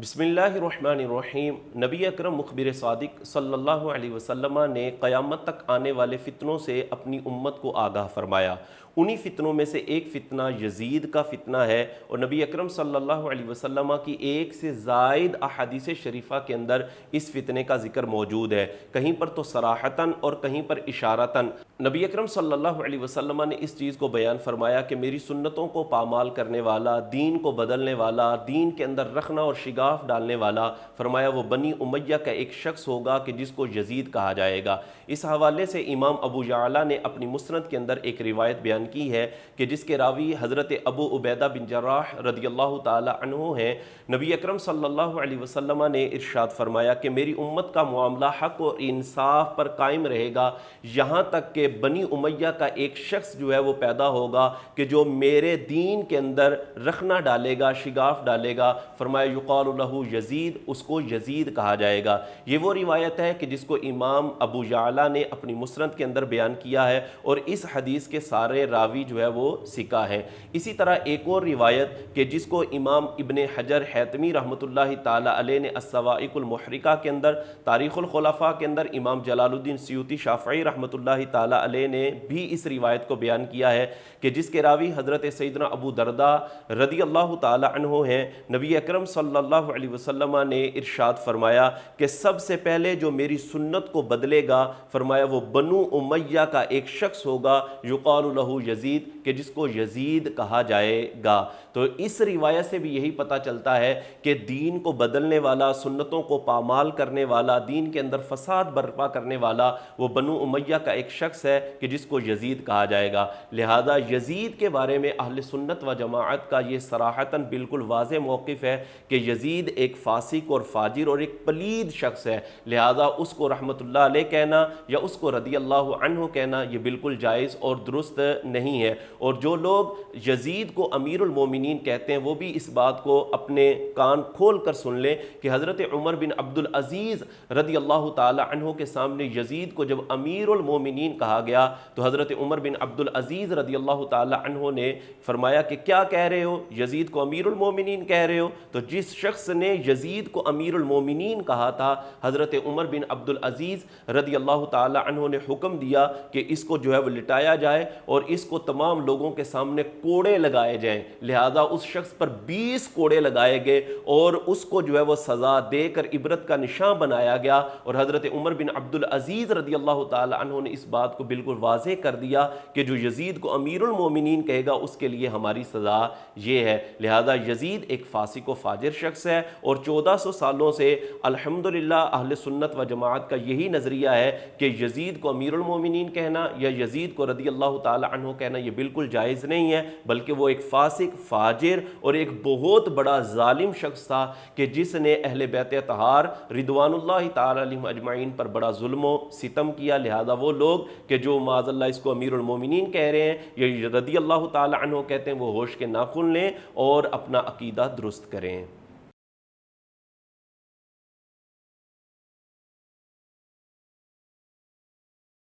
بسم اللہ الرحمن الرحیم۔ نبی اکرم مخبر صادق صلی اللہ علیہ وسلم نے قیامت تک آنے والے فتنوں سے اپنی امت کو آگاہ فرمایا۔ انہی فتنوں میں سے ایک فتنہ یزید کا فتنہ ہے، اور نبی اکرم صلی اللہ علیہ وسلم کی ایک سے زائد احادیث شریفہ کے اندر اس فتنے کا ذکر موجود ہے، کہیں پر تو صراحتاً اور کہیں پر اشارتاً۔ نبی اکرم صلی اللہ علیہ وسلم نے اس چیز کو بیان فرمایا کہ میری سنتوں کو پامال کرنے والا، دین کو بدلنے والا، دین کے اندر رخنہ اور شگاف ڈالنے والا، فرمایا وہ بنی امیہ کا ایک شخص ہوگا کہ جس کو یزید کہا جائے گا۔ اس حوالے سے امام ابو یعلا نے اپنی مسند کے اندر ایک روایت بیان کی ہے کہ جس کے راوی حضرت ابو عبیدہ بن جراح رضی اللہ تعالی عنہ ہیں۔ نبی اکرم صلی اللہ علیہ وسلم نے ارشاد فرمایا کہ میری امت کا معاملہ حق اور انصاف پر قائم رہے گا یہاں تک کہ بنی امیہ کا ایک شخص جو ہے وہ پیدا ہوگا کہ جو میرے دین کے اندر رخنہ ڈالے گا، شگاف ڈالے گا، فرمایا یقال لہ یزید، اس کو یزید کہا جائے گا۔ یہ وہ روایت ہے کہ جس کو امام ابو یعلا نے اپنی مسند کے اندر بیان کیا ہے، اور اس حدیث کے سارے راوی جو ہے وہ ثقہ ہیں۔ اسی طرح ایک اور روایت کہ جس کو امام ابن حجر حیتمی رحمۃ اللہ تعالی علیہ نے الصواعق المحرقہ کے اندر، تاریخ الخلفاء کے اندر امام جلال الدین سیوطی شافعی رحمۃ اللہ تعالی علیہ نے بھی اس روایت کو بیان کیا ہے کہ جس کے راوی حضرت سیدنا ابو درداء رضی اللہ تعالی عنہ ہیں۔ نبی اکرم صلی اللہ علیہ وسلم نے ارشاد فرمایا کہ سب سے پہلے جو میری سنت کو بدلے گا، فرمایا وہ بنو امیہ کا ایک شخص ہوگا یقال لہ یزید، کہ جس کو یزید کہا جائے گا۔ تو اس روایت سے بھی یہی پتہ چلتا ہے کہ دین کو بدلنے والا، سنتوں کو پامال کرنے والا، دین کے اندر فساد برپا کرنے والا وہ بنو امیہ کا ایک شخص ہے کہ جس کو یزید کہا جائے گا۔ لہذا یزید کے بارے میں اہل سنت و جماعت کا یہ صراحتاً بالکل واضح موقف ہے کہ یزید ایک فاسق اور فاجر اور ایک پلید شخص ہے، لہذا اس کو رحمت اللہ علیہ کہنا یا اس کو رضی اللہ عنہ کہنا یہ بالکل جائز اور درست نہیں ہے۔ اور جو لوگ یزید کو امیر المومنین کہتے ہیں وہ بھی اس بات کو اپنے کان کھول کر سن لیں کہ حضرت عمر بن عبد العزیز رضی اللہ تعالی عنہ کے سامنے یزید کو جب امیر المومنین کہا گیا تو حضرت عمر بن عبد العزیز رضی اللہ تعالی عنہ نے فرمایا کہ کیا کہہ رہے ہو، یزید کو امیر المومنین کہہ رہے ہو؟ تو جس شخص نے یزید کو امیر المومنین کہا تھا، حضرت عمر بن عبد العزیز رضی اللہ تعالی عنہ نے حکم دیا کہ اس کو جو ہے وہ لٹایا جائے اور اس کو تمام لوگوں کے سامنے کوڑے لگائے جائیں۔ لہذا اس شخص پر 20 کوڑے لگائے گئے اور اس کو جو ہے وہ سزا دے کر عبرت کا نشان بنایا گیا، اور حضرت عمر بن عبد العزیز رضی اللہ تعالی عنہ نے اس بات کو بالکل واضح کر دیا کہ جو یزید کو امیر المومنین کہے گا اس کے لیے ہماری سزا یہ ہے۔ لہذا یزید ایک فاسق و فاجر شخص ہے، اور 1400 سالوں سے الحمدللہ اہل سنت و جماعت کا یہی نظریہ ہے کہ یزید کو امیر المومنین کہنا یا یزید کو رضی اللہ تعالی عنہ کہنا یہ بالکل جائز نہیں ہے، بلکہ وہ ایک فاسق، فاجر اور ایک بہت بڑا ظالم شخص تھا کہ جس نے اہل بیت اطہار رضوان اللہ تعالی علیہم اجمعین پر بڑا ظلم و ستم کیا۔ لہذا وہ لوگ کہ جو معاذ اللہ اس کو امیر المومنین کہہ رہے ہیں یا رضی اللہ تعالی عنہ کہتے ہیں، وہ ہوش کے ناخن لیں اور اپنا عقیدہ درست کریں۔